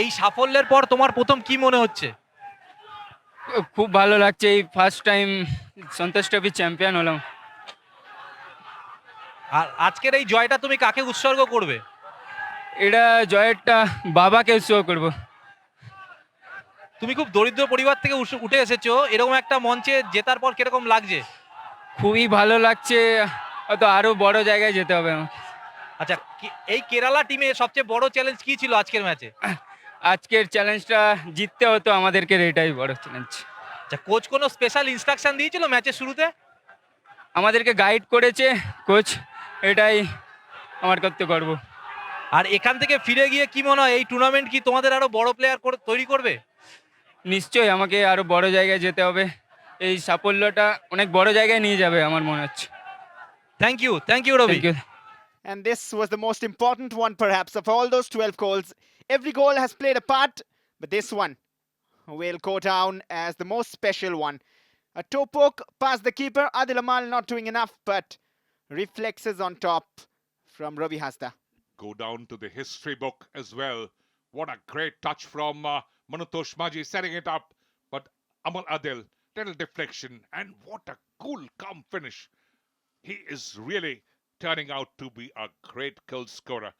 এই সাফল্যের পর তোমার প্রথম কি মনে হচ্ছে? খুব ভালো লাগছে, এই ফার্স্ট টাইম সন্তোষ ট্রফি চ্যাম্পিয়ন হলাম। আর আজকের এই জয়টা তুমি কাকে উৎসর্গ করবে? এটা জয়েরটা বাবাকে উৎসর্গ করব। তুমি খুব দরিদ্র পরিবার থেকে উঠে এসেছো, এরকম একটা মঞ্চে জেতার পর কিরকম লাগছে? খুবই ভালো লাগছে, হয়তো আরো বড় জায়গায় যেতে হবে আমাকে। আচ্ছা, এই কেরালা টিমে সবচেয়ে বড় চ্যালেঞ্জ কি ছিল আজকের ম্যাচে? আজকের চ্যালেঞ্জটা জিততে হতো আমাদেরকে, এটাই বড় চ্যালেঞ্জ। আচ্ছা, কোচ কোনো স্পেশাল ইনস্ট্রাকশন দিয়েছিল ম্যাচের শুরুতে? আমাদেরকে গাইড করেছে কোচ, এটাই আমার করতে গর্ব। আর এখান থেকে ফিরে গিয়ে কি মনে হয় এই টুর্নামেন্ট কি তোমাদের আরো বড় প্লেয়ার তৈরি করবে? নিশ্চয়ই আমাকে আরো বড় জায়গায় যেতে হবে, এই সাফল্যটা অনেক বড় জায়গায় নিয়ে যাবে আমার মনে হচ্ছে। Thank you Robi. Thank you. And this was the most important one, perhaps, of all those 12 goals. Every goal has played a part, but this one will go down as the most special one. A toe poke past the keeper, Adil Amal not doing enough, but reflexes on top from Ravi Hasda. Go down to the history book as well. What a great touch from Manutosh Maji setting it up. But Amal Adil, little deflection, and what a cool, calm finish. He is really turning out to be a great goal scorer.